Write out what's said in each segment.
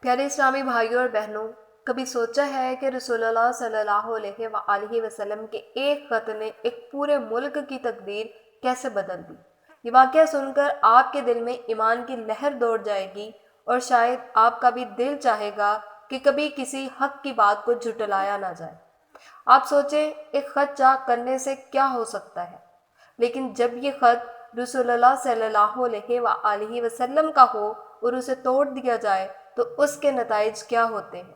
پیارے اسلامی بھائیوں اور بہنوں، کبھی سوچا ہے کہ رسول اللہ صلی اللہ علیہ وآلہ وسلم کے ایک خط نے ایک پورے ملک کی تقدیر کیسے بدل دی؟ یہ واقعہ سن کر آپ کے دل میں ایمان کی لہر دوڑ جائے گی اور شاید آپ کا بھی دل چاہے گا کہ کبھی کسی حق کی بات کو جھٹلایا نہ جائے۔ آپ سوچیں ایک خط چاک کرنے سے کیا ہو سکتا ہے، لیکن جب یہ خط رسول اللہ صلی اللہ علیہ وآلہ وسلم کا ہو اور اسے توڑ دیا جائے تو اس کے نتائج کیا ہوتے ہیں؟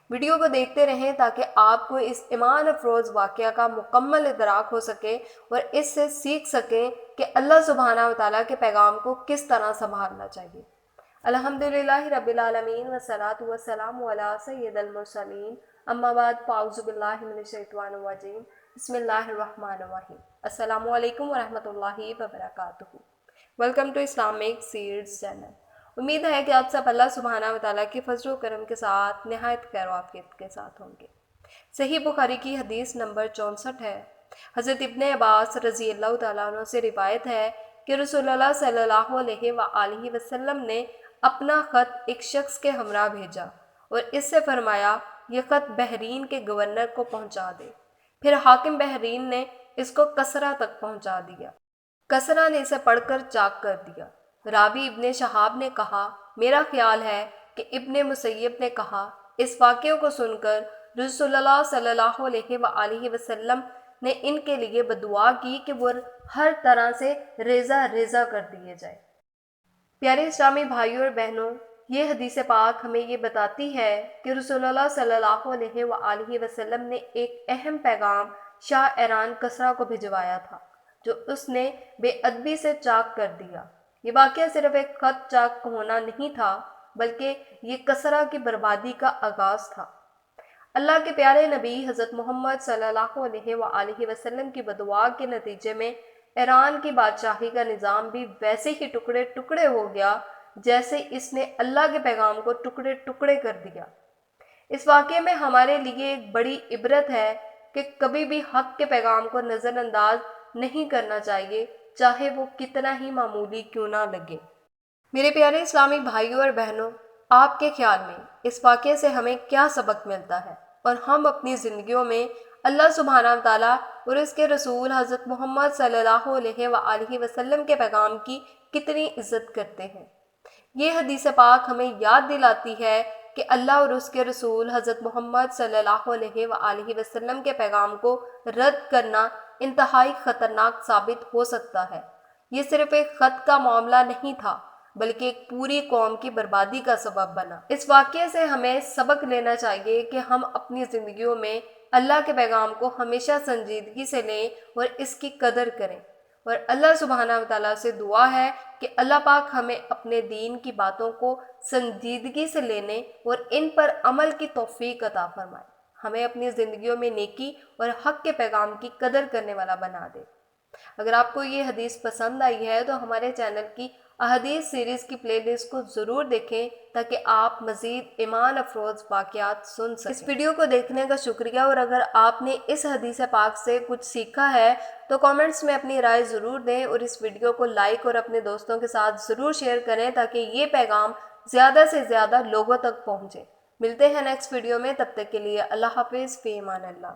ویڈیو کو دیکھتے رہیں تاکہ آپ کو اس ایمان افروز واقعہ کا مکمل ادراک ہو سکے اور اس سے سیکھ سکیں کہ اللہ سبحانہ وتعالیٰ کے پیغام کو کس طرح سنبھالنا چاہیے۔ الحمدللہ رب العالمین والصلاة والسلام علی سید المرسلین، اما بعد فاعوذ باللہ من الشیطان الرجیم، بسم اللہ الرحمن الرحیم۔ السلام علیکم ورحمۃ اللہ وبرکاتہ۔ Welcome to Islamic seeds channel. امید ہے کہ آپ سب اللہ سبحانہ وتعالیٰ کے فضل و کرم کے ساتھ نہایت خیر و عافیت کے ساتھ ہوں گے۔ صحیح بخاری کی حدیث نمبر 64 ہے۔ حضرت ابن عباس رضی اللہ تعالیٰ عنہ سے روایت ہے کہ رسول اللہ صلی اللہ علیہ وآلہ وسلم نے اپنا خط ایک شخص کے ہمراہ بھیجا اور اس سے فرمایا یہ خط بحرین کے گورنر کو پہنچا دے۔ پھر حاکم بحرین نے اس کو کسرا تک پہنچا دیا۔ کسرا نے اسے پڑھ کر چاک کر دیا۔ راوی ابن شہاب نے کہا، میرا خیال ہے کہ ابن مسیب نے کہا، اس واقعے کو سن کر رسول اللہ صلی اللہ علیہ وآلہ وسلم نے ان کے لیے بدعا کی کہ وہ ہر طرح سے ریزہ ریزہ کر دیے جائے۔ پیارے اسلامی بھائیوں اور بہنوں، یہ حدیث پاک ہمیں یہ بتاتی ہے کہ رسول اللہ صلی اللہ علیہ وآلہ وسلم نے ایک اہم پیغام شاہ ایران کسرا کو بھجوایا تھا، جو اس نے بے ادبی سے چاک کر دیا۔ یہ واقعہ صرف ایک خط چاک ہونا نہیں تھا، بلکہ یہ کسرا کی بربادی کا آغاز تھا۔ اللہ کے پیارے نبی حضرت محمد صلی اللہ علیہ وآلہ وسلم کی بدعا کے نتیجے میں ایران کی بادشاہی کا نظام بھی ویسے ہی ٹکڑے ٹکڑے ہو گیا جیسے اس نے اللہ کے پیغام کو ٹکڑے ٹکڑے کر دیا۔ اس واقعے میں ہمارے لیے ایک بڑی عبرت ہے کہ کبھی بھی حق کے پیغام کو نظر انداز نہیں کرنا چاہیے، چاہے وہ کتنا ہی معمولی کیوں نہ لگے۔ میرے پیارے اسلامی بھائیوں اور بہنوں، آپ کے خیال میں اس واقعے سے ہمیں کیا سبق ملتا ہے اور ہم اپنی زندگیوں میں اللہ سبحانہ وتعالیٰ اور اس کے رسول حضرت محمد صلی اللہ علیہ وآلہ وسلم کے پیغام کی کتنی عزت کرتے ہیں؟ یہ حدیث پاک ہمیں یاد دلاتی ہے کہ اللہ اور اس کے رسول حضرت محمد صلی اللہ علیہ وآلہ وسلم کے پیغام کو رد کرنا انتہائی خطرناک ثابت ہو سکتا ہے۔ یہ صرف ایک خط کا معاملہ نہیں تھا، بلکہ ایک پوری قوم کی بربادی کا سبب بنا۔ اس واقعے سے ہمیں سبق لینا چاہیے کہ ہم اپنی زندگیوں میں اللہ کے پیغام کو ہمیشہ سنجیدگی سے لیں اور اس کی قدر کریں، اور اللہ سبحانہ وتعالیٰ سے دعا ہے کہ اللہ پاک ہمیں اپنے دین کی باتوں کو سنجیدگی سے لینے اور ان پر عمل کی توفیق عطا فرمائے، ہمیں اپنی زندگیوں میں نیکی اور حق کے پیغام کی قدر کرنے والا بنا دے۔ اگر آپ کو یہ حدیث پسند آئی ہے تو ہمارے چینل کی احادیث سیریز کی پلے لسٹ کو ضرور دیکھیں تاکہ آپ مزید ایمان افروز واقعات سن سکیں۔ اس ویڈیو کو دیکھنے کا شکریہ، اور اگر آپ نے اس حدیث پاک سے کچھ سیکھا ہے تو کامنٹس میں اپنی رائے ضرور دیں، اور اس ویڈیو کو لائک اور اپنے دوستوں کے ساتھ ضرور شیئر کریں تاکہ یہ پیغام زیادہ سے زیادہ لوگوں تک پہنچے۔ ملتے ہیں نیکسٹ ویڈیو میں، تب تک کے لیے اللہ حافظ، فی امان اللہ۔